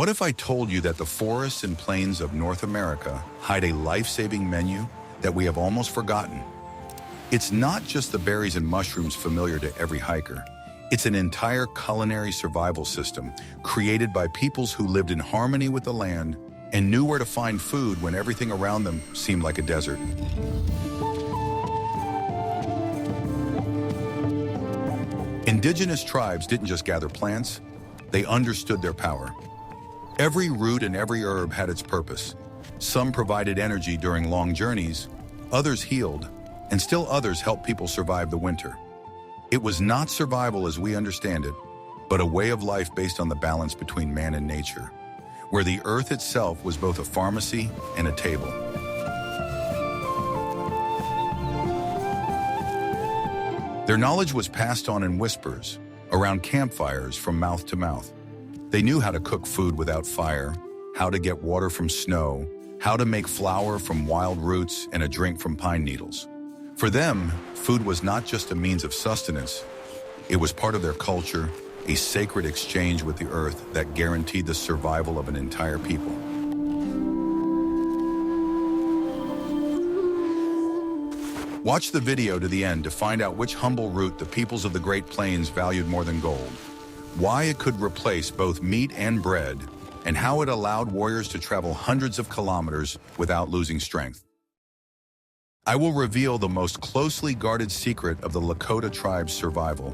What if I told you that the forests and plains of North America hide a life-saving menu that we have almost forgotten? It's not just the berries and mushrooms familiar to every hiker. It's an entire culinary survival system created by peoples who lived in harmony with the land and knew where to find food when everything around them seemed like a desert. Indigenous tribes didn't just gather plants, they understood their power. Every root and every herb had its purpose. Some provided energy during long journeys, others healed, and still others helped people survive the winter. It was not survival as we understand it, but a way of life based on the balance between man and nature, where the earth itself was both a pharmacy and a table. Their knowledge was passed on in whispers, around campfires from mouth to mouth. They knew how to cook food without fire, how to get water from snow, how to make flour from wild roots and a drink from pine needles. For them, food was not just a means of sustenance, it was part of their culture, a sacred exchange with the earth that guaranteed the survival of an entire people. Watch the video to the end to find out which humble root the peoples of the Great Plains valued more than gold, why it could replace both meat and bread, and how it allowed warriors to travel hundreds of kilometers without losing strength. I will reveal the most closely guarded secret of the Lakota tribe's survival,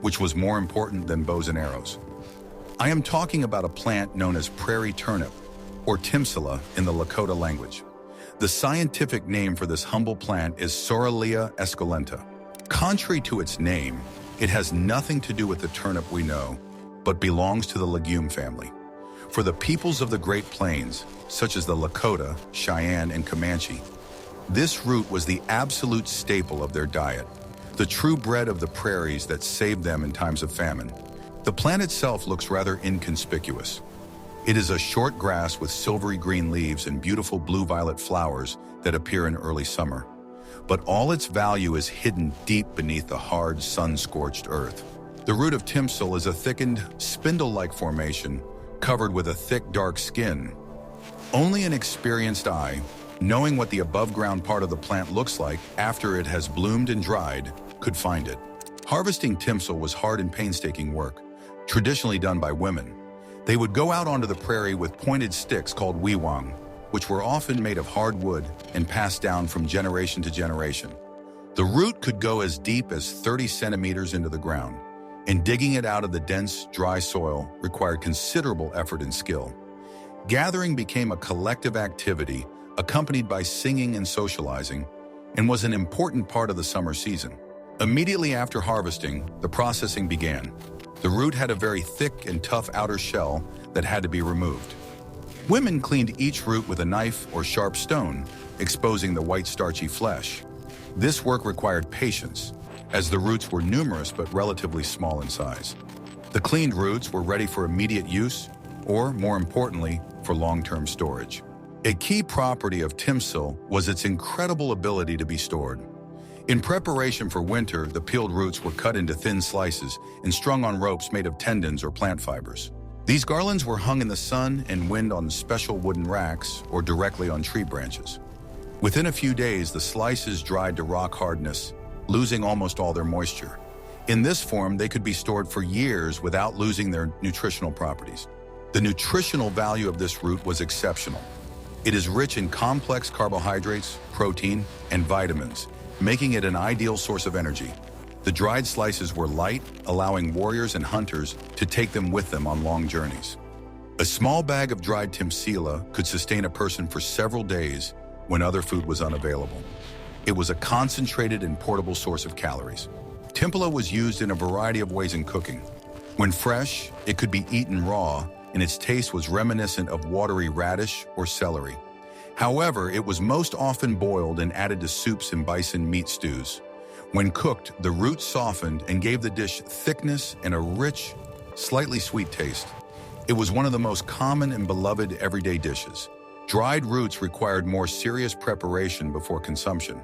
which was more important than bows and arrows. I am talking about a plant known as prairie turnip, or timpsila in the Lakota language. The scientific name for this humble plant is Sorrelia esculenta. Contrary to its name, it has nothing to do with the turnip we know, but belongs to the legume family. For the peoples of the Great Plains, such as the Lakota, Cheyenne, and Comanche, this root was the absolute staple of their diet, the true bread of the prairies that saved them in times of famine. The plant itself looks rather inconspicuous. It is a short grass with silvery green leaves and beautiful blue-violet flowers that appear in early summer. But all its value is hidden deep beneath the hard, sun-scorched earth. The root of timpsil is a thickened, spindle-like formation covered with a thick, dark skin. Only an experienced eye, knowing what the above-ground part of the plant looks like after it has bloomed and dried, could find it. Harvesting timpsil was hard and painstaking work, traditionally done by women. They would go out onto the prairie with pointed sticks called wiwang, which were often made of hard wood and passed down from generation to generation. The root could go as deep as 30 centimeters into the ground, and digging it out of the dense, dry soil required considerable effort and skill. Gathering became a collective activity accompanied by singing and socializing, and was an important part of the summer season. Immediately after harvesting, the processing began. The root had a very thick and tough outer shell that had to be removed. Women cleaned each root with a knife or sharp stone, exposing the white starchy flesh. This work required patience, as the roots were numerous but relatively small in size. The cleaned roots were ready for immediate use, or more importantly, for long-term storage. A key property of timpsil was its incredible ability to be stored. In preparation for winter, the peeled roots were cut into thin slices and strung on ropes made of tendons or plant fibers. These garlands were hung in the sun and wind on special wooden racks or directly on tree branches. Within a few days, the slices dried to rock hardness, losing almost all their moisture. In this form, they could be stored for years without losing their nutritional properties. The nutritional value of this root was exceptional. It is rich in complex carbohydrates, protein, and vitamins, making it an ideal source of energy. The dried slices were light, allowing warriors and hunters to take them with them on long journeys. A small bag of dried timpsila could sustain a person for several days when other food was unavailable. It was a concentrated and portable source of calories. Timpsila was used in a variety of ways in cooking. When fresh, it could be eaten raw, and its taste was reminiscent of watery radish or celery. However, it was most often boiled and added to soups and bison meat stews. When cooked, the root softened and gave the dish thickness and a rich, slightly sweet taste. It was one of the most common and beloved everyday dishes. Dried roots required more serious preparation before consumption.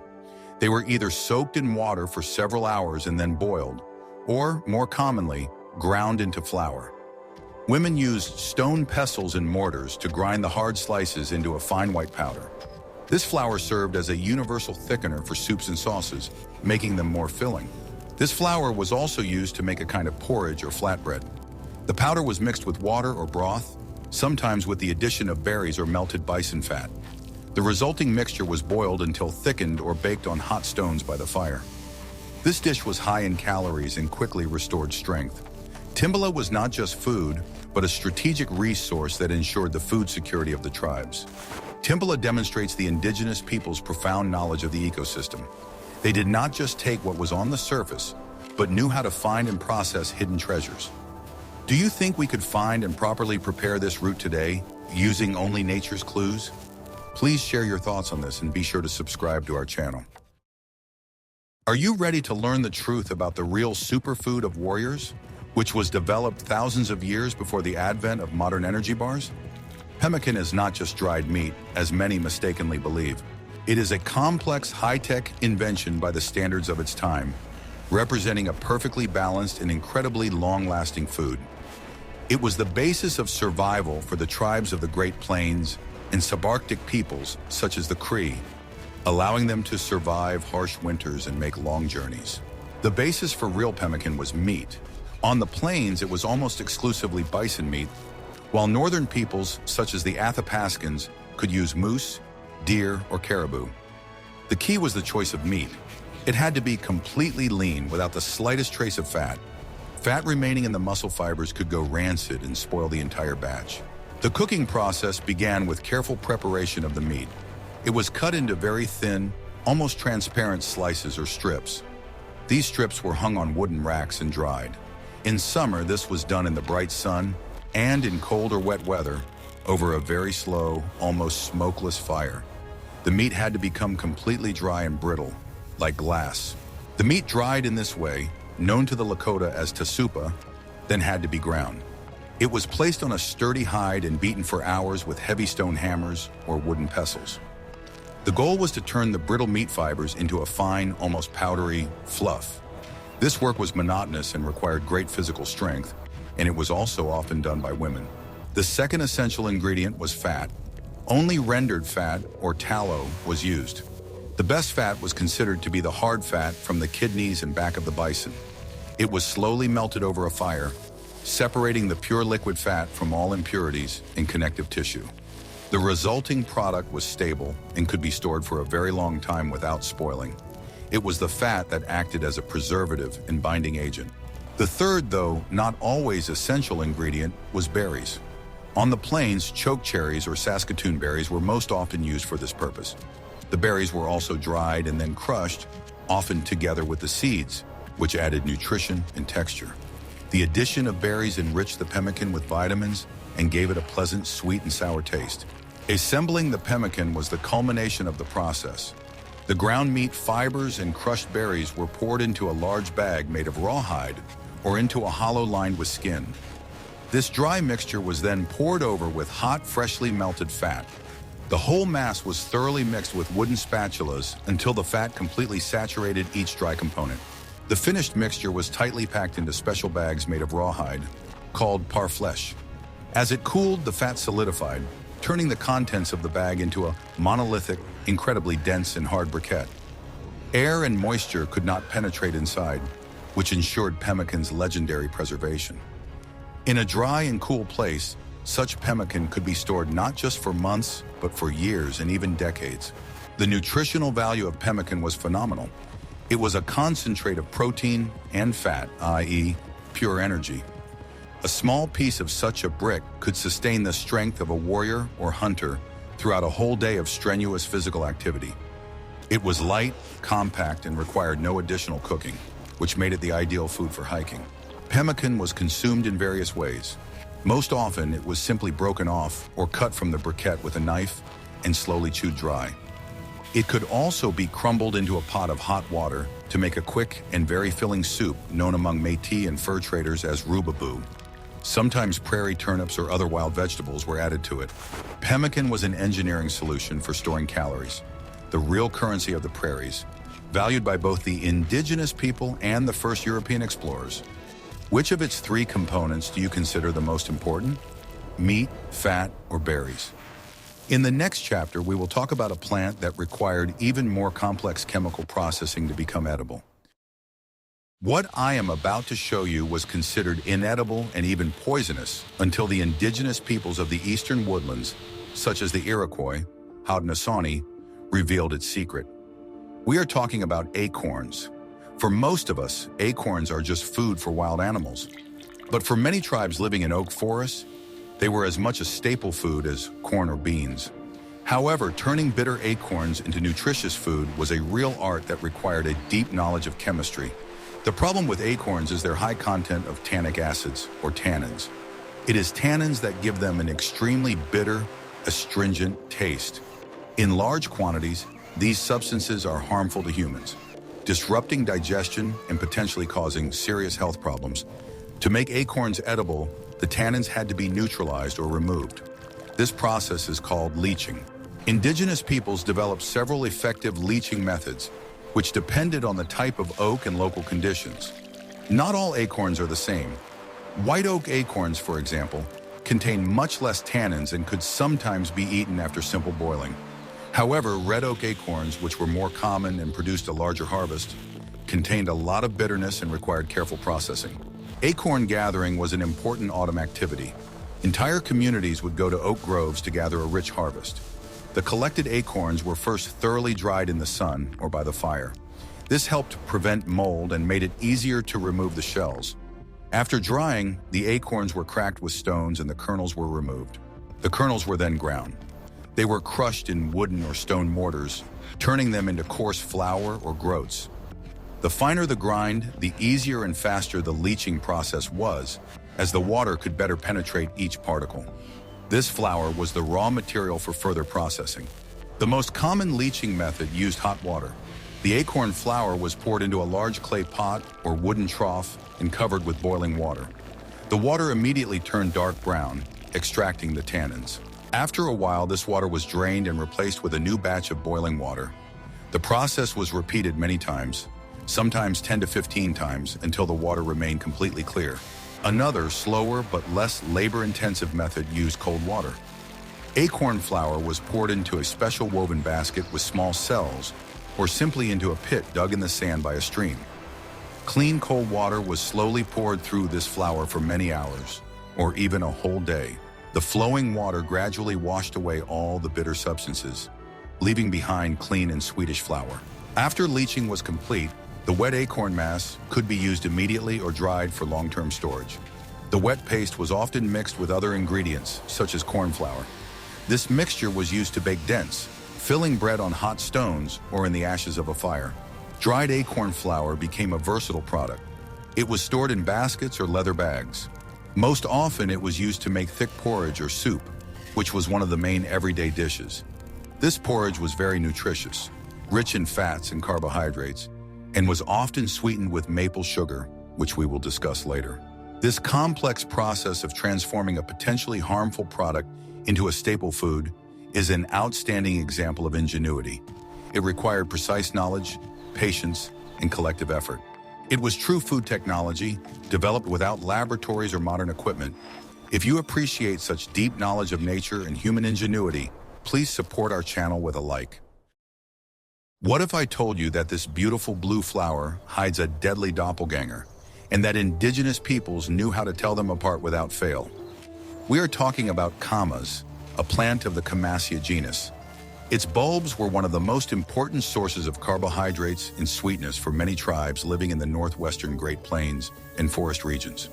They were either soaked in water for several hours and then boiled, or, more commonly, ground into flour. Women used stone pestles and mortars to grind the hard slices into a fine white powder. This flour served as a universal thickener for soups and sauces, making them more filling. This flour was also used to make a kind of porridge or flatbread. The powder was mixed with water or broth, sometimes with the addition of berries or melted bison fat. The resulting mixture was boiled until thickened or baked on hot stones by the fire. This dish was high in calories and quickly restored strength. Timpsila was not just food, but a strategic resource that ensured the food security of the tribes. Timpsila demonstrates the indigenous people's profound knowledge of the ecosystem. They did not just take what was on the surface, but knew how to find and process hidden treasures. Do you think we could find and properly prepare this root today, using only nature's clues? Please share your thoughts on this and be sure to subscribe to our channel. Are you ready to learn the truth about the real superfood of warriors, which was developed thousands of years before the advent of modern energy bars? Pemmican is not just dried meat, as many mistakenly believe. It is a complex, high-tech invention by the standards of its time, representing a perfectly balanced and incredibly long-lasting food. It was the basis of survival for the tribes of the Great Plains and subarctic peoples such as the Cree, allowing them to survive harsh winters and make long journeys. The basis for real pemmican was meat. On the plains, it was almost exclusively bison meat, while northern peoples, such as the Athapaskans, could use moose, deer, or caribou. The key was the choice of meat. It had to be completely lean without the slightest trace of fat. Fat remaining in the muscle fibers could go rancid and spoil the entire batch. The cooking process began with careful preparation of the meat. It was cut into very thin, almost transparent slices or strips. These strips were hung on wooden racks and dried. In summer, this was done in the bright sun, and in cold or wet weather, over a very slow, almost smokeless fire. The meat had to become completely dry and brittle, like glass. The meat dried in this way, known to the Lakota as tasupa, then had to be ground. It was placed on a sturdy hide and beaten for hours with heavy stone hammers or wooden pestles. The goal was to turn the brittle meat fibers into a fine, almost powdery fluff. This work was monotonous and required great physical strength, and it was also often done by women. The second essential ingredient was fat. Only rendered fat, or tallow, was used. The best fat was considered to be the hard fat from the kidneys and back of the bison. It was slowly melted over a fire, separating the pure liquid fat from all impurities and connective tissue. The resulting product was stable and could be stored for a very long time without spoiling. It was the fat that acted as a preservative and binding agent. The third, though not always essential ingredient, was berries. On the plains, chokecherries or Saskatoon berries were most often used for this purpose. The berries were also dried and then crushed, often together with the seeds, which added nutrition and texture. The addition of berries enriched the pemmican with vitamins and gave it a pleasant sweet and sour taste. Assembling the pemmican was the culmination of the process. The ground meat fibers and crushed berries were poured into a large bag made of rawhide or into a hollow lined with skin. This dry mixture was then poured over with hot, freshly melted fat. The whole mass was thoroughly mixed with wooden spatulas until the fat completely saturated each dry component. The finished mixture was tightly packed into special bags made of rawhide, called parfleche. As it cooled, the fat solidified, turning the contents of the bag into a monolithic, incredibly dense and hard briquette. Air and moisture could not penetrate inside, which ensured pemmican's legendary preservation. In a dry and cool place, such pemmican could be stored not just for months, but for years and even decades. The nutritional value of pemmican was phenomenal. It was a concentrate of protein and fat, i.e., pure energy. A small piece of such a brick could sustain the strength of a warrior or hunter throughout a whole day of strenuous physical activity. It was light, compact, and required no additional cooking, which made it the ideal food for hiking. Pemmican was consumed in various ways. Most often, it was simply broken off or cut from the briquette with a knife and slowly chewed dry. It could also be crumbled into a pot of hot water to make a quick and very filling soup known among Métis and fur traders as rubaboo. Sometimes prairie turnips or other wild vegetables were added to it. Pemmican was an engineering solution for storing calories, the real currency of the prairies, valued by both the indigenous people and the first European explorers. Which of its three components do you consider the most important? Meat, fat, or berries? In the next chapter, we will talk about a plant that required even more complex chemical processing to become edible. What I am about to show you was considered inedible and even poisonous until the indigenous peoples of the eastern woodlands, such as the Iroquois, Haudenosaunee, revealed its secret. We are talking about acorns. For most of us, acorns are just food for wild animals. But for many tribes living in oak forests, they were as much a staple food as corn or beans. However, turning bitter acorns into nutritious food was a real art that required a deep knowledge of chemistry. The problem with acorns is their high content of tannic acids, or tannins. It is tannins that give them an extremely bitter, astringent taste. In large quantities, these substances are harmful to humans, disrupting digestion and potentially causing serious health problems. To make acorns edible, the tannins had to be neutralized or removed. This process is called leaching. Indigenous peoples developed several effective leaching methods, which depended on the type of oak and local conditions. Not all acorns are the same. White oak acorns, for example, contain much less tannins and could sometimes be eaten after simple boiling. However, red oak acorns, which were more common and produced a larger harvest, contained a lot of bitterness and required careful processing. Acorn gathering was an important autumn activity. Entire communities would go to oak groves to gather a rich harvest. The collected acorns were first thoroughly dried in the sun or by the fire. This helped prevent mold and made it easier to remove the shells. After drying, the acorns were cracked with stones and the kernels were removed. The kernels were then ground. They were crushed in wooden or stone mortars, turning them into coarse flour or groats. The finer the grind, the easier and faster the leaching process was, as the water could better penetrate each particle. This flour was the raw material for further processing. The most common leaching method used hot water. The acorn flour was poured into a large clay pot or wooden trough and covered with boiling water. The water immediately turned dark brown, extracting the tannins. After a while, this water was drained and replaced with a new batch of boiling water. The process was repeated many times, sometimes 10 to 15 times, until the water remained completely clear. Another, slower but less labor-intensive method used cold water. Acorn flour was poured into a special woven basket with small cells, or simply into a pit dug in the sand by a stream. Clean cold water was slowly poured through this flour for many hours, or even a whole day. The flowing water gradually washed away all the bitter substances, leaving behind clean and sweetish flour. After leaching was complete, the wet acorn mass could be used immediately or dried for long-term storage. The wet paste was often mixed with other ingredients, such as corn flour. This mixture was used to bake dents, filling bread on hot stones or in the ashes of a fire. Dried acorn flour became a versatile product. It was stored in baskets or leather bags. Most often, it was used to make thick porridge or soup, which was one of the main everyday dishes. This porridge was very nutritious, rich in fats and carbohydrates, and was often sweetened with maple sugar, which we will discuss later. This complex process of transforming a potentially harmful product into a staple food is an outstanding example of ingenuity. It required precise knowledge, patience, and collective effort. It was true food technology, developed without laboratories or modern equipment. If you appreciate such deep knowledge of nature and human ingenuity, please support our channel with a like. What if I told you that this beautiful blue flower hides a deadly doppelganger, and that indigenous peoples knew how to tell them apart without fail? We are talking about Camas, a plant of the Camassia genus. Its bulbs were one of the most important sources of carbohydrates and sweetness for many tribes living in the northwestern Great Plains and forest regions.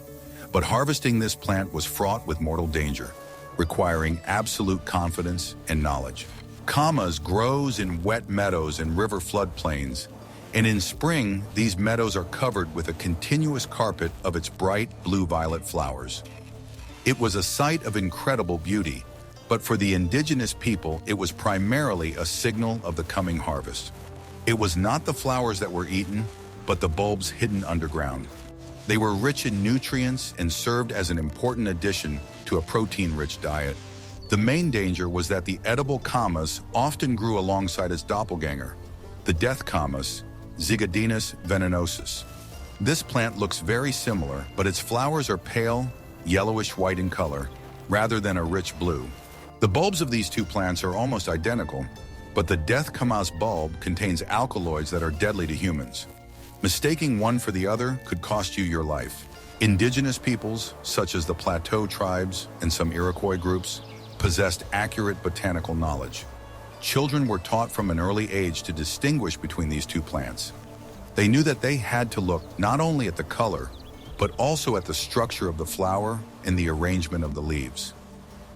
But harvesting this plant was fraught with mortal danger, requiring absolute confidence and knowledge. Camas grows in wet meadows and river floodplains, and in spring, these meadows are covered with a continuous carpet of its bright blue-violet flowers. It was a sight of incredible beauty, but for the indigenous people, it was primarily a signal of the coming harvest. It was not the flowers that were eaten, but the bulbs hidden underground. They were rich in nutrients and served as an important addition to a protein-rich diet. The main danger was that the edible Camas often grew alongside its doppelganger, the death Camas, Zygodinus venenosus. This plant looks very similar, but its flowers are pale, yellowish-white in color, rather than a rich blue. The bulbs of these two plants are almost identical, but the death Camas bulb contains alkaloids that are deadly to humans. Mistaking one for the other could cost you your life. Indigenous peoples, such as the Plateau tribes and some Iroquois groups, possessed accurate botanical knowledge. Children were taught from an early age to distinguish between these two plants. They knew that they had to look not only at the color, but also at the structure of the flower and the arrangement of the leaves.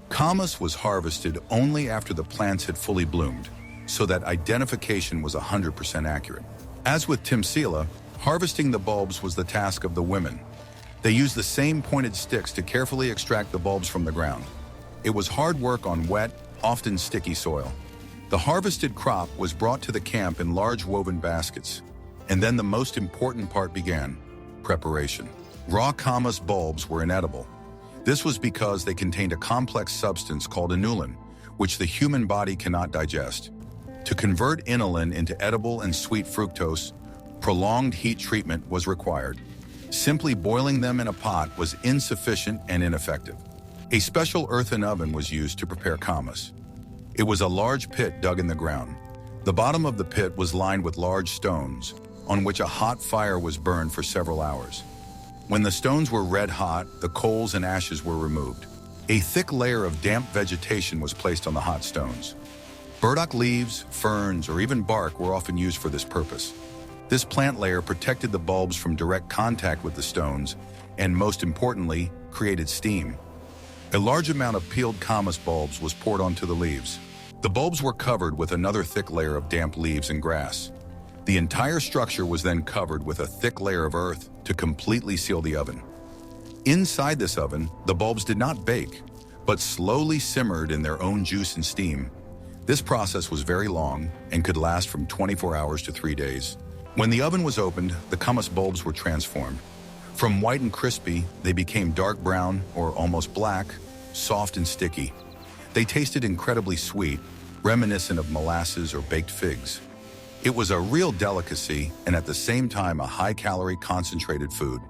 Camas was harvested only after the plants had fully bloomed, so that identification was 100% accurate. As with timpsila, harvesting the bulbs was the task of the women. They used the same pointed sticks to carefully extract the bulbs from the ground. It was hard work on wet, often sticky soil. The harvested crop was brought to the camp in large woven baskets. And then the most important part began: preparation. Raw Camas bulbs were inedible. This was because they contained a complex substance called inulin, which the human body cannot digest. To convert inulin into edible and sweet fructose, prolonged heat treatment was required. Simply boiling them in a pot was insufficient and ineffective. A special earthen oven was used to prepare Camas. It was a large pit dug in the ground. The bottom of the pit was lined with large stones, on which a hot fire was burned for several hours. When the stones were red hot, the coals and ashes were removed. A thick layer of damp vegetation was placed on the hot stones. Burdock leaves, ferns, or even bark were often used for this purpose. This plant layer protected the bulbs from direct contact with the stones and, most importantly, created steam. A large amount of peeled Camas bulbs was poured onto the leaves. The bulbs were covered with another thick layer of damp leaves and grass. The entire structure was then covered with a thick layer of earth to completely seal the oven. Inside this oven, the bulbs did not bake, but slowly simmered in their own juice and steam. This process was very long and could last from 24 hours to 3 days. When the oven was opened, the Camas bulbs were transformed. From white and crispy, they became dark brown or almost black, soft and sticky. They tasted incredibly sweet, reminiscent of molasses or baked figs. It was a real delicacy and at the same time a high-calorie concentrated food.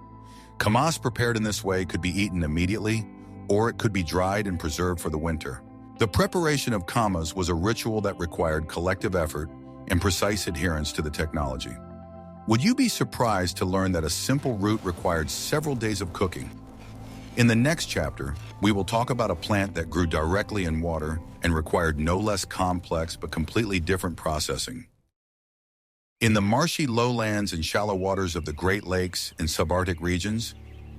Camas prepared in this way could be eaten immediately, or it could be dried and preserved for the winter. The preparation of Camas was a ritual that required collective effort and precise adherence to the technology. Would you be surprised to learn that a simple root required several days of cooking? In the next chapter, we will talk about a plant that grew directly in water and required no less complex but completely different processing. In the marshy lowlands and shallow waters of the Great Lakes and subarctic regions,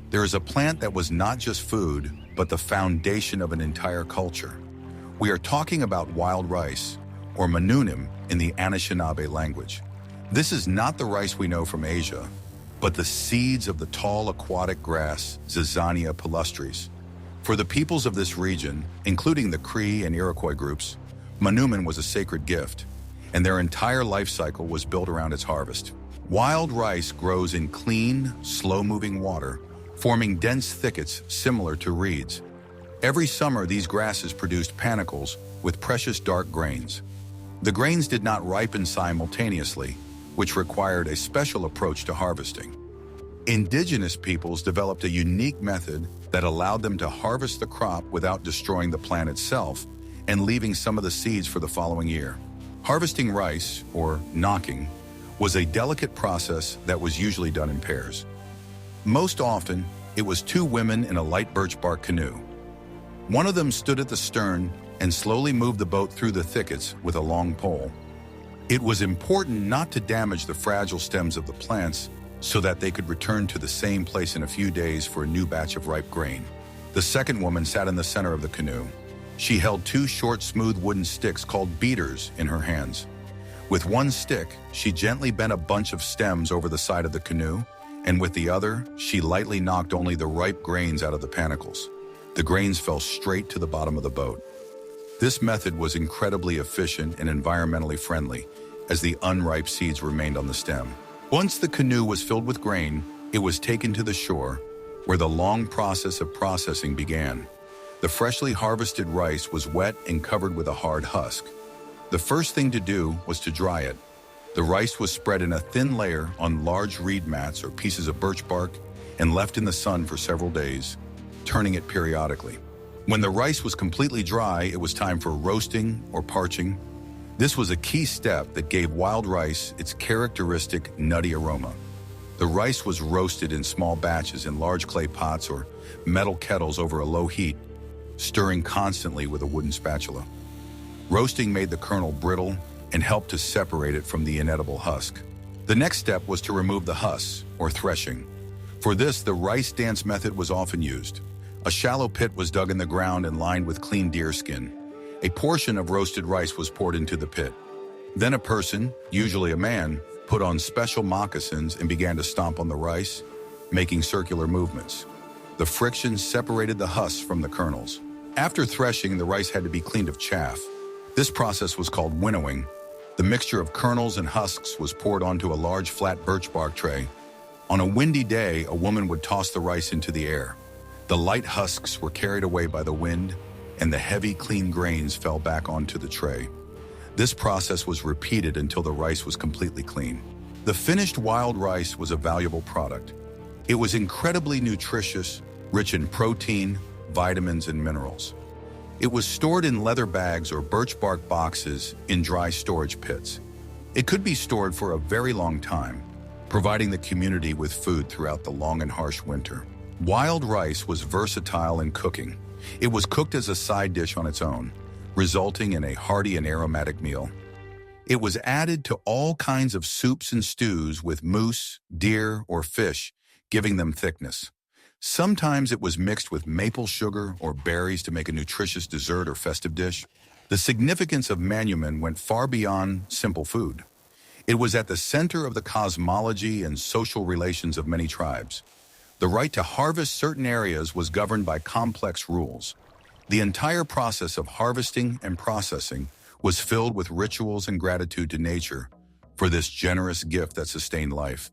there is a plant that was not just food, but the foundation of an entire culture. We are talking about wild rice, or manoomin in the Anishinaabe language. This is not the rice we know from Asia, but the seeds of the tall aquatic grass, Zizania palustris. For the peoples of this region, including the Cree and Iroquois groups, manoomin was a sacred gift, and their entire life cycle was built around its harvest. Wild rice grows in clean, slow-moving water, forming dense thickets similar to reeds. Every summer, these grasses produced panicles with precious dark grains. The grains did not ripen simultaneously, which required a special approach to harvesting. Indigenous peoples developed a unique method that allowed them to harvest the crop without destroying the plant itself and leaving some of the seeds for the following year. Harvesting rice, or knocking, was a delicate process that was usually done in pairs. Most often, it was two women in a light birch bark canoe. One of them stood at the stern and slowly moved the boat through the thickets with a long pole. It was important not to damage the fragile stems of the plants so that they could return to the same place in a few days for a new batch of ripe grain. The second woman sat in the center of the canoe. She held two short, smooth wooden sticks called beaters in her hands. With one stick, she gently bent a bunch of stems over the side of the canoe, and with the other, she lightly knocked only the ripe grains out of the panicles. The grains fell straight to the bottom of the boat. This method was incredibly efficient and environmentally friendly, as the unripe seeds remained on the stem. Once the canoe was filled with grain, it was taken to the shore, where the long process of processing began. The freshly harvested rice was wet and covered with a hard husk. The first thing to do was to dry it. The rice was spread in a thin layer on large reed mats or pieces of birch bark and left in the sun for several days, turning it periodically. When the rice was completely dry, it was time for roasting or parching. This was a key step that gave wild rice its characteristic nutty aroma. The rice was roasted in small batches in large clay pots or metal kettles over a low heat, stirring constantly with a wooden spatula. Roasting made the kernel brittle and helped to separate it from the inedible husk. The next step was to remove the husks, or threshing. For this, the rice dance method was often used. A shallow pit was dug in the ground and lined with clean deer skin. A portion of roasted rice was poured into the pit. Then a person, usually a man, put on special moccasins and began to stomp on the rice, making circular movements. The friction separated the husks from the kernels. After threshing, the rice had to be cleaned of chaff. This process was called winnowing. The mixture of kernels and husks was poured onto a large flat birch bark tray. On a windy day, a woman would toss the rice into the air. The light husks were carried away by the wind, and the heavy, clean grains fell back onto the tray. This process was repeated until the rice was completely clean. The finished wild rice was a valuable product. It was incredibly nutritious, rich in protein, vitamins, and minerals. It was stored in leather bags or birch bark boxes in dry storage pits. It could be stored for a very long time, providing the community with food throughout the long and harsh winter. Wild rice was versatile in cooking. It was cooked as a side dish on its own, resulting in a hearty and aromatic meal. It was added to all kinds of soups and stews with moose, deer, or fish, giving them thickness. Sometimes it was mixed with maple sugar or berries to make a nutritious dessert or festive dish. The significance of manoomin went far beyond simple food. It was at the center of the cosmology and social relations of many tribes. The right to harvest certain areas was governed by complex rules. The entire process of harvesting and processing was filled with rituals and gratitude to nature for this generous gift that sustained life.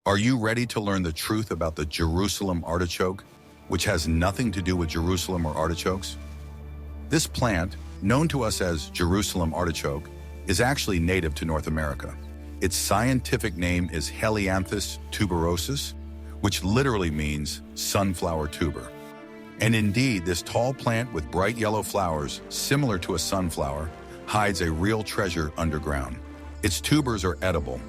Are you ready to learn the truth about the Jerusalem artichoke, which has nothing to do with Jerusalem or artichokes? This plant, known to us as Jerusalem artichoke, is actually native to North America. Its scientific name is Helianthus tuberosus, which literally means sunflower tuber. And indeed, this tall plant with bright yellow flowers, similar to a sunflower, hides a real treasure underground. Its tubers are edible.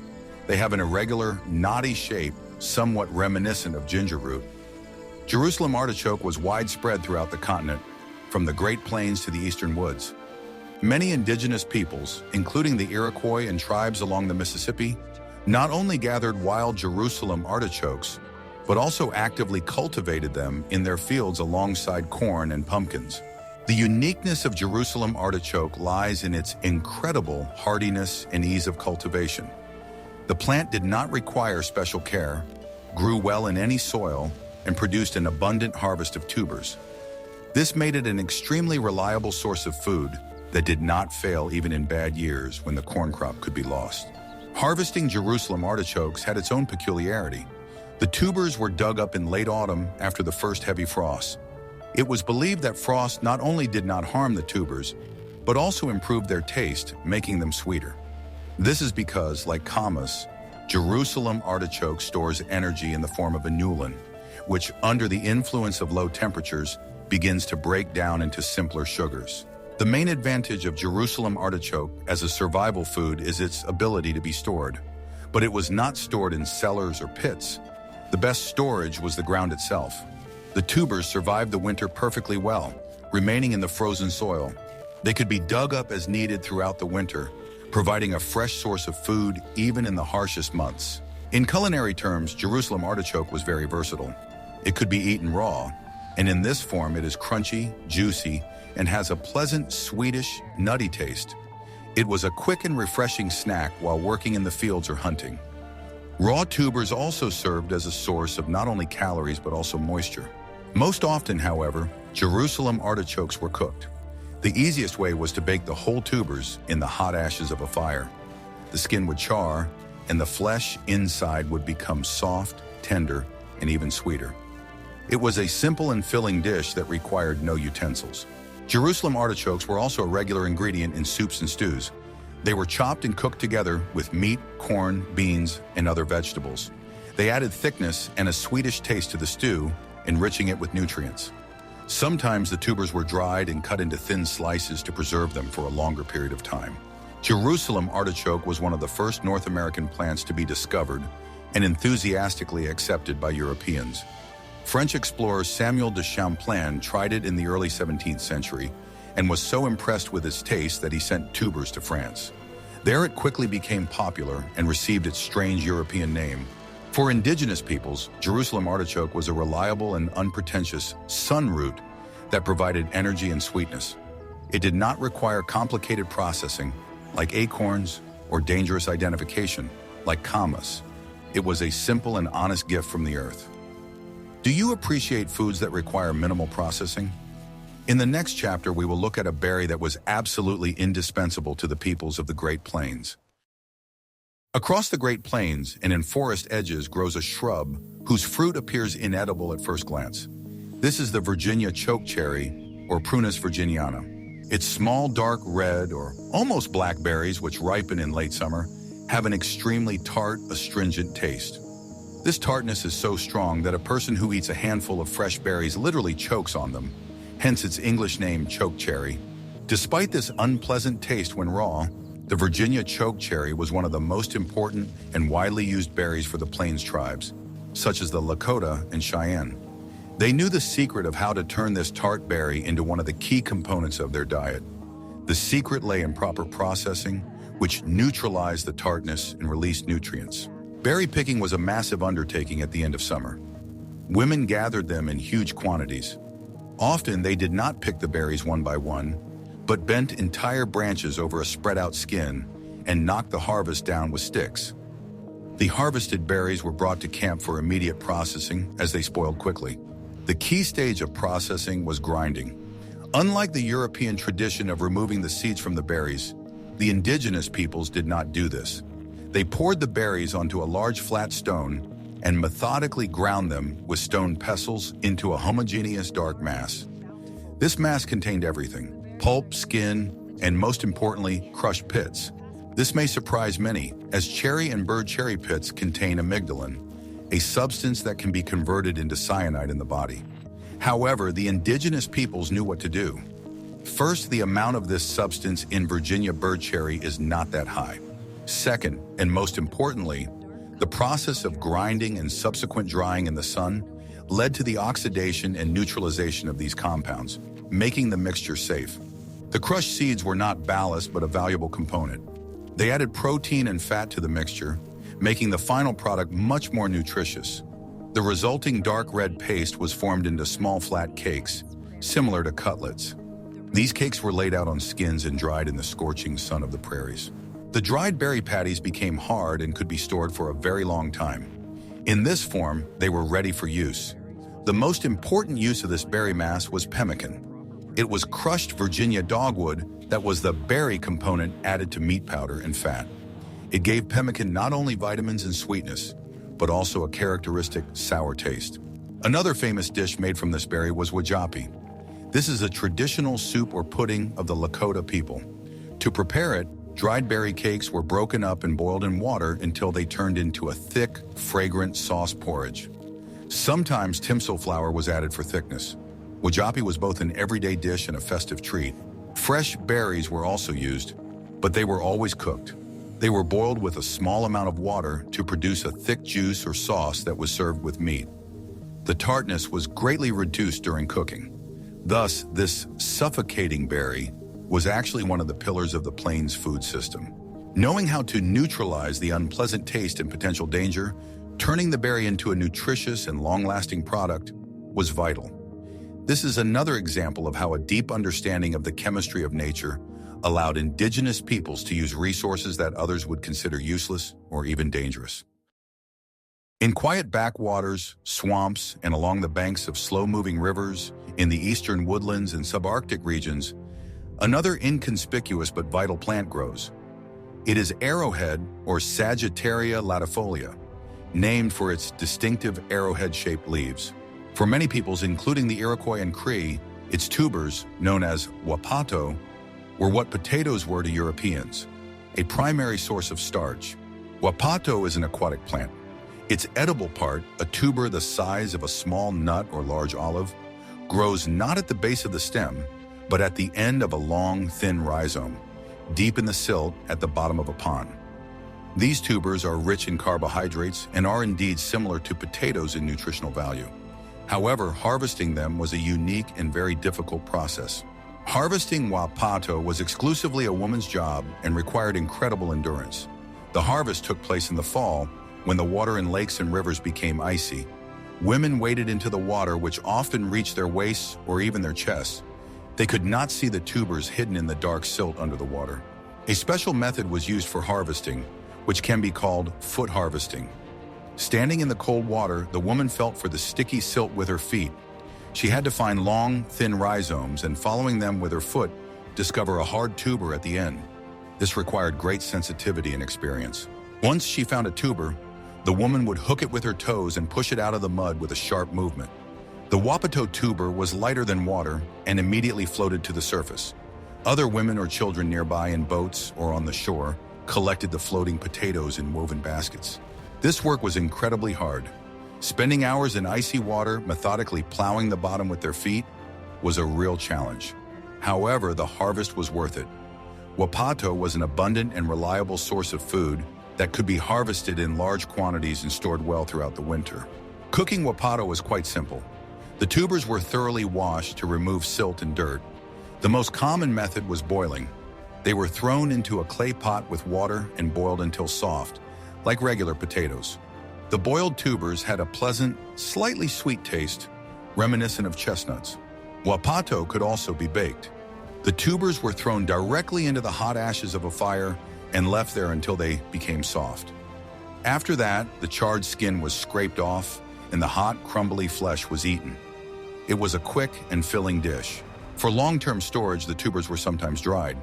They have an irregular, knotty shape, somewhat reminiscent of ginger root. Jerusalem artichoke was widespread throughout the continent, from the Great Plains to the eastern woods. Many indigenous peoples, including the Iroquois and tribes along the Mississippi, not only gathered wild Jerusalem artichokes, but also actively cultivated them in their fields alongside corn and pumpkins. The uniqueness of Jerusalem artichoke lies in its incredible hardiness and ease of cultivation. The plant did not require special care, grew well in any soil, and produced an abundant harvest of tubers. This made it an extremely reliable source of food that did not fail even in bad years when the corn crop could be lost. Harvesting Jerusalem artichokes had its own peculiarity. The tubers were dug up in late autumn after the first heavy frost. It was believed that frost not only did not harm the tubers, but also improved their taste, making them sweeter. This is because, like Camas, Jerusalem artichoke stores energy in the form of inulin, which, under the influence of low temperatures, begins to break down into simpler sugars. The main advantage of Jerusalem artichoke as a survival food is its ability to be stored. But it was not stored in cellars or pits. The best storage was the ground itself. The tubers survived the winter perfectly well, remaining in the frozen soil. They could be dug up as needed throughout the winter, providing a fresh source of food even in the harshest months. In culinary terms, Jerusalem artichoke was very versatile. It could be eaten raw, and in this form it is crunchy, juicy, and has a pleasant, sweetish, nutty taste. It was a quick and refreshing snack while working in the fields or hunting. Raw tubers also served as a source of not only calories but also moisture. Most often, however, Jerusalem artichokes were cooked. The easiest way was to bake the whole tubers in the hot ashes of a fire. The skin would char, and the flesh inside would become soft, tender, and even sweeter. It was a simple and filling dish that required no utensils. Jerusalem artichokes were also a regular ingredient in soups and stews. They were chopped and cooked together with meat, corn, beans, and other vegetables. They added thickness and a sweetish taste to the stew, enriching it with nutrients. Sometimes the tubers were dried and cut into thin slices to preserve them for a longer period of time. Jerusalem artichoke was one of the first North American plants to be discovered and enthusiastically accepted by Europeans. French explorer Samuel de Champlain tried it in the early 17th century and was so impressed with its taste that he sent tubers to France. There it quickly became popular and received its strange European name. For indigenous peoples, Jerusalem artichoke was a reliable and unpretentious sun root that provided energy and sweetness. It did not require complicated processing, like acorns, or dangerous identification, like Camas. It was a simple and honest gift from the earth. Do you appreciate foods that require minimal processing? In the next chapter, we will look at a berry that was absolutely indispensable to the peoples of the Great Plains. Across the Great Plains and in forest edges grows a shrub whose fruit appears inedible at first glance. This is the Virginia chokecherry, or Prunus virginiana. Its small, dark red or almost black berries, which ripen in late summer, have an extremely tart, astringent taste. This tartness is so strong that a person who eats a handful of fresh berries literally chokes on them, hence its English name chokecherry. Despite this unpleasant taste when raw, the Virginia chokecherry was one of the most important and widely used berries for the Plains tribes, such as the Lakota and Cheyenne. They knew the secret of how to turn this tart berry into one of the key components of their diet. The secret lay in proper processing, which neutralized the tartness and released nutrients. Berry picking was a massive undertaking at the end of summer. Women gathered them in huge quantities. Often they did not pick the berries one by one, but bent entire branches over a spread-out skin and knocked the harvest down with sticks. The harvested berries were brought to camp for immediate processing as they spoiled quickly. The key stage of processing was grinding. Unlike the European tradition of removing the seeds from the berries, the indigenous peoples did not do this. They poured the berries onto a large flat stone and methodically ground them with stone pestles into a homogeneous dark mass. This mass contained everything: pulp, skin, and most importantly, crushed pits. This may surprise many, as cherry and bird cherry pits contain amygdalin, a substance that can be converted into cyanide in the body. However, the indigenous peoples knew what to do. First, the amount of this substance in Virginia bird cherry is not that high. Second, and most importantly, the process of grinding and subsequent drying in the sun led to the oxidation and neutralization of these compounds, making the mixture safe. The crushed seeds were not ballast but a valuable component. They added protein and fat to the mixture, making the final product much more nutritious. The resulting dark red paste was formed into small flat cakes, similar to cutlets. These cakes were laid out on skins and dried in the scorching sun of the prairies. The dried berry patties became hard and could be stored for a very long time. In this form, they were ready for use. The most important use of this berry mass was pemmican. It was crushed Virginia dogwood that was the berry component added to meat powder and fat. It gave pemmican not only vitamins and sweetness, but also a characteristic sour taste. Another famous dish made from this berry was wajapi. This is a traditional soup or pudding of the Lakota people. To prepare it, dried berry cakes were broken up and boiled in water until they turned into a thick, fragrant sauce porridge. Sometimes timpsila flour was added for thickness. Wajapi was both an everyday dish and a festive treat. Fresh berries were also used, but they were always cooked. They were boiled with a small amount of water to produce a thick juice or sauce that was served with meat. The tartness was greatly reduced during cooking. Thus, this suffocating berry was actually one of the pillars of the Plains food system. Knowing how to neutralize the unpleasant taste and potential danger, turning the berry into a nutritious and long-lasting product was vital. This is another example of how a deep understanding of the chemistry of nature allowed indigenous peoples to use resources that others would consider useless or even dangerous. In quiet backwaters, swamps, and along the banks of slow-moving rivers, in the eastern woodlands and subarctic regions, another inconspicuous but vital plant grows. It is arrowhead, or Sagittaria latifolia, named for its distinctive arrowhead-shaped leaves. For many peoples, including the Iroquois and Cree, its tubers, known as wapato, were what potatoes were to Europeans. a primary source of starch. Wapato is an aquatic plant. Its edible part, a tuber the size of a small nut or large olive, grows not at the base of the stem, but at the end of a long, thin rhizome, deep in the silt at the bottom of a pond. These tubers are rich in carbohydrates and are indeed similar to potatoes in nutritional value. However, harvesting them was a unique and very difficult process. Harvesting wapato was exclusively a woman's job and required incredible endurance. The harvest took place in the fall, when the water in lakes and rivers became icy. Women waded into the water, which often reached their waists or even their chests. They could not see the tubers hidden in the dark silt under the water. A special method was used for harvesting, which can be called foot harvesting. Standing in the cold water, the woman felt for the sticky silt with her feet. She had to find long, thin rhizomes and, following them with her foot, discover a hard tuber at the end. This required great sensitivity and experience. Once she found a tuber, the woman would hook it with her toes and push it out of the mud with a sharp movement. The wapato tuber was lighter than water and immediately floated to the surface. Other women or children nearby in boats or on the shore collected the floating potatoes in woven baskets. This work was incredibly hard. Spending hours in icy water, methodically plowing the bottom with their feet, was a real challenge. However, the harvest was worth it. Wapato was an abundant and reliable source of food that could be harvested in large quantities and stored well throughout the winter. Cooking wapato was quite simple. The tubers were thoroughly washed to remove silt and dirt. The most common method was boiling. They were thrown into a clay pot with water and boiled until soft, like regular potatoes. The boiled tubers had a pleasant, slightly sweet taste, reminiscent of chestnuts. Wapato could also be baked. The tubers were thrown directly into the hot ashes of a fire and left there until they became soft. After that, the charred skin was scraped off and the hot, crumbly flesh was eaten. It was a quick and filling dish. For long-term storage, the tubers were sometimes dried.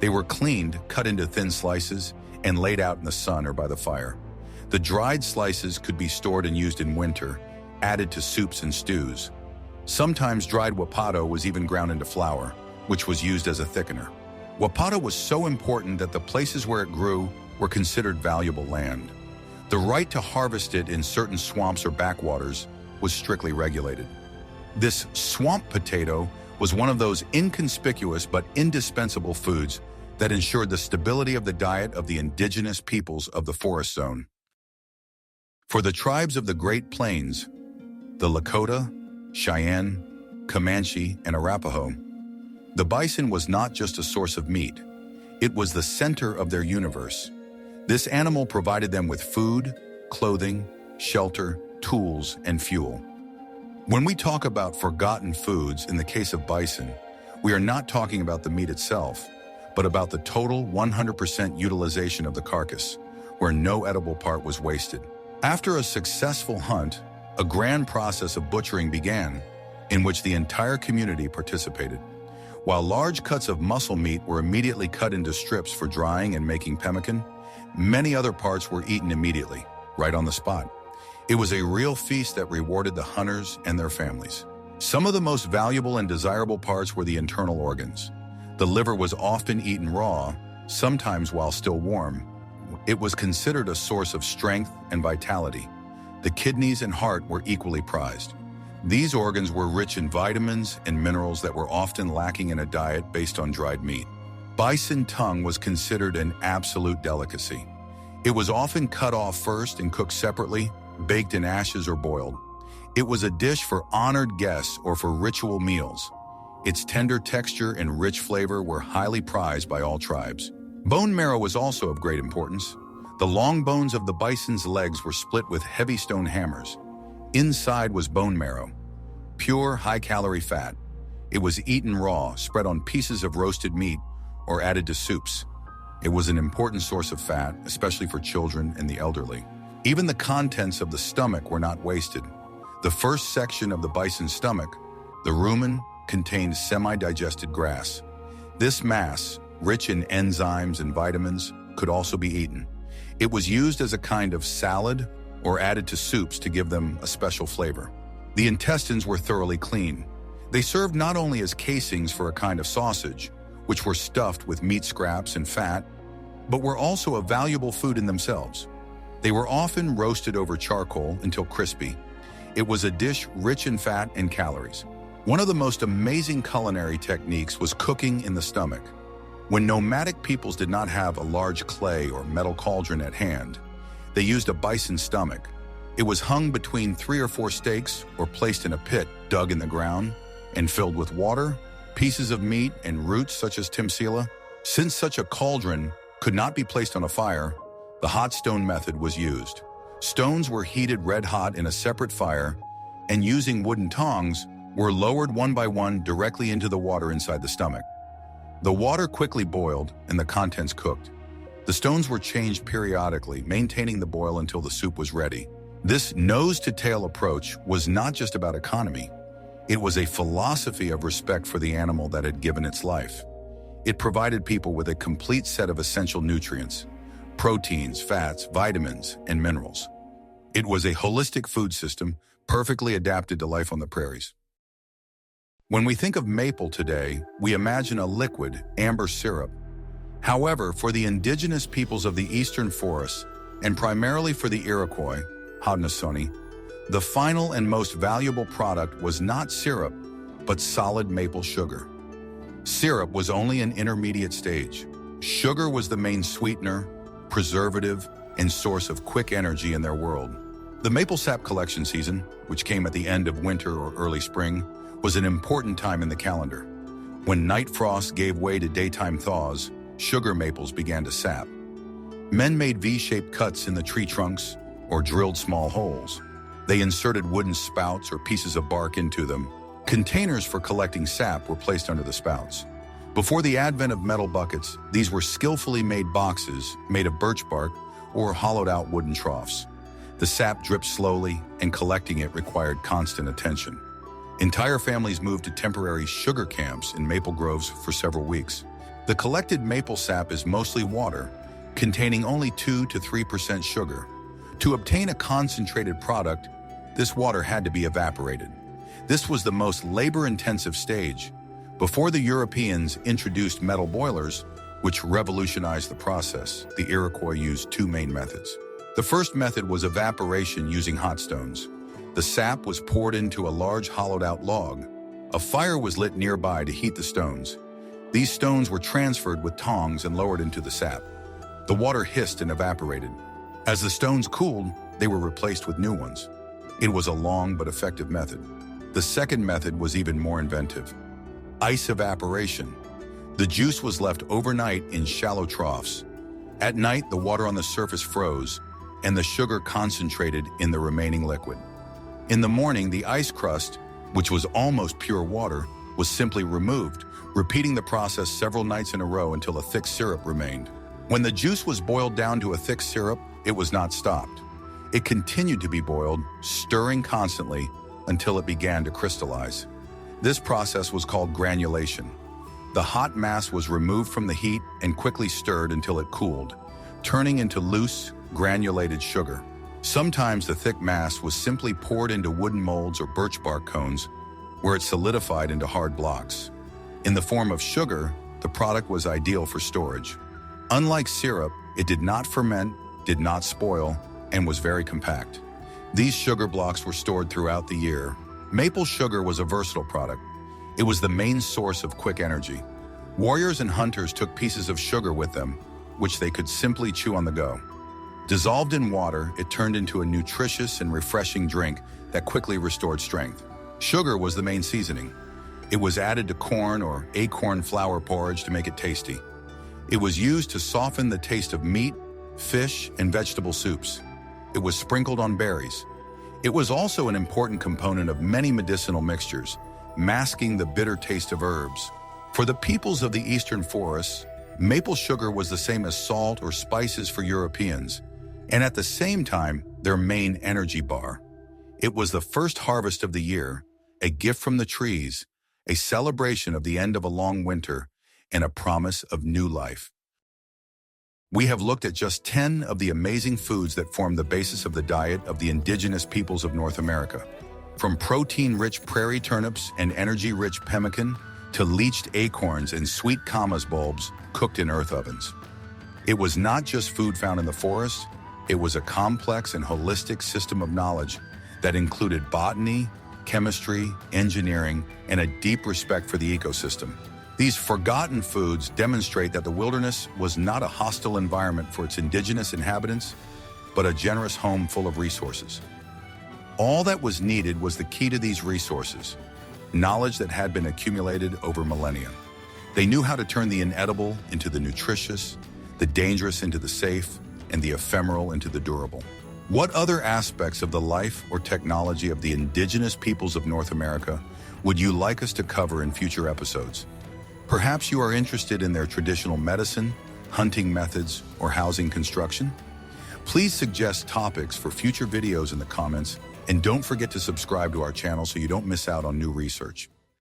They were cleaned, cut into thin slices, and laid out in the sun or by the fire. The dried slices could be stored and used in winter, added to soups and stews. Sometimes dried wapato was even ground into flour, which was used as a thickener. Wapato was so important that the places where it grew were considered valuable land. The right to harvest it in certain swamps or backwaters was strictly regulated. This swamp potato was one of those inconspicuous but indispensable foods that ensured the stability of the diet of the indigenous peoples of the forest zone. For the tribes of the Great Plains, the Lakota, Cheyenne, Comanche, and Arapaho, the bison was not just a source of meat. It was the center of their universe. This animal provided them with food, clothing, shelter, tools, and fuel. When we talk about forgotten foods in the case of bison, we are not talking about the meat itself, but about the total 100% utilization of the carcass, where no edible part was wasted. After a successful hunt, a grand process of butchering began, in which the entire community participated. While large cuts of muscle meat were immediately cut into strips for drying and making pemmican, many other parts were eaten immediately, right on the spot. It was a real feast that rewarded the hunters and their families. Some of the most valuable and desirable parts were the internal organs. The liver was often eaten raw, sometimes while still warm. It was considered a source of strength and vitality. The kidneys and heart were equally prized. These organs were rich in vitamins and minerals that were often lacking in a diet based on dried meat. Bison tongue was considered an absolute delicacy. It was often cut off first and cooked separately, baked in ashes or boiled. It was a dish for honored guests or for ritual meals. Its tender texture and rich flavor were highly prized by all tribes. Bone marrow was also of great importance. The long bones of the bison's legs were split with heavy stone hammers. Inside was bone marrow, pure high-calorie fat. It was eaten raw, spread on pieces of roasted meat, or added to soups. It was an important source of fat, especially for children and the elderly. Even the contents of the stomach were not wasted. The first section of the bison's stomach, the rumen, contained semi-digested grass. This mass, rich in enzymes and vitamins, could also be eaten. It was used as a kind of salad or added to soups to give them a special flavor. The intestines were thoroughly clean. They served not only as casings for a kind of sausage, which were stuffed with meat scraps and fat, but were also a valuable food in themselves. They were often roasted over charcoal until crispy. It was a dish rich in fat and calories. One of the most amazing culinary techniques was cooking in the stomach. When nomadic peoples did not have a large clay or metal cauldron at hand, they used a bison stomach. It was hung between 3 or 4 stakes or placed in a pit dug in the ground and filled with water, pieces of meat, and roots such as timpsila. Since such a cauldron could not be placed on a fire, the hot stone method was used. Stones were heated red hot in a separate fire, and using wooden tongs, were lowered one by one directly into the water inside the stomach. The water quickly boiled and the contents cooked. The stones were changed periodically, maintaining the boil until the soup was ready. This nose-to-tail approach was not just about economy. It was a philosophy of respect for the animal that had given its life. It provided people with a complete set of essential nutrients: proteins, fats, vitamins, and minerals. It was a holistic food system perfectly adapted to life on the prairies. When we think of maple today, we imagine a liquid, amber syrup. However, for the indigenous peoples of the eastern forests, and primarily for the Iroquois, Haudenosaunee, the final and most valuable product was not syrup, but solid maple sugar. Syrup was only an intermediate stage. Sugar was the main sweetener, preservative, and source of quick energy in their world. The maple sap collection season, which came at the end of winter or early spring, was an important time in the calendar. When night frosts gave way to daytime thaws, sugar maples began to sap. Men made V-shaped cuts in the tree trunks or drilled small holes. They inserted wooden spouts or pieces of bark into them. Containers for collecting sap were placed under the spouts. Before the advent of metal buckets, these were skillfully made boxes made of birch bark or hollowed-out wooden troughs. The sap dripped slowly, and collecting it required constant attention. Entire families moved to temporary sugar camps in maple groves for several weeks. The collected maple sap is mostly water, containing only 2 to 3% sugar. To obtain a concentrated product, this water had to be evaporated. This was the most labor-intensive stage. Before the Europeans introduced metal boilers, which revolutionized the process, the Iroquois used 2 main methods. The first method was evaporation using hot stones. The sap was poured into a large hollowed-out log. A fire was lit nearby to heat the stones. These stones were transferred with tongs and lowered into the sap. The water hissed and evaporated. As the stones cooled, they were replaced with new ones. It was a long but effective method. The second method was even more inventive. Ice evaporation. The juice was left overnight in shallow troughs. At night, the water on the surface froze, and the sugar concentrated in the remaining liquid. In the morning, the ice crust, which was almost pure water, was simply removed, repeating the process several nights in a row until a thick syrup remained. When the juice was boiled down to a thick syrup, it was not stopped. It continued to be boiled, stirring constantly until it began to crystallize. This process was called granulation. The hot mass was removed from the heat and quickly stirred until it cooled, turning into loose, granulated sugar. Sometimes the thick mass was simply poured into wooden molds or birch bark cones, where it solidified into hard blocks. In the form of sugar, the product was ideal for storage. Unlike syrup, it did not ferment, did not spoil, and was very compact. These sugar blocks were stored throughout the year. Maple sugar was a versatile product. It was the main source of quick energy. Warriors and hunters took pieces of sugar with them, which they could simply chew on the go. Dissolved in water, it turned into a nutritious and refreshing drink that quickly restored strength. Sugar was the main seasoning. It was added to corn or acorn flour porridge to make it tasty. It was used to soften the taste of meat, fish, and vegetable soups. It was sprinkled on berries. It was also an important component of many medicinal mixtures, masking the bitter taste of herbs. For the peoples of the eastern forests, maple sugar was the same as salt or spices for Europeans, and at the same time, their main energy bar. It was the first harvest of the year, a gift from the trees, a celebration of the end of a long winter, and a promise of new life. We have looked at just 10 of the amazing foods that form the basis of the diet of the indigenous peoples of North America. From protein-rich prairie turnips and energy-rich pemmican to leached acorns and sweet Camas bulbs cooked in earth ovens. It was not just food found in the forest, it was a complex and holistic system of knowledge that included botany, chemistry, engineering, and a deep respect for the ecosystem. These forgotten foods demonstrate that the wilderness was not a hostile environment for its indigenous inhabitants, but a generous home full of resources. All that was needed was the key to these resources, knowledge that had been accumulated over millennia. They knew how to turn the inedible into the nutritious, the dangerous into the safe, and the ephemeral into the durable. What other aspects of the life or technology of the indigenous peoples of North America would you like us to cover in future episodes? Perhaps you are interested in their traditional medicine, hunting methods, or housing construction? Please suggest topics for future videos in the comments, and don't forget to subscribe to our channel so you don't miss out on new research.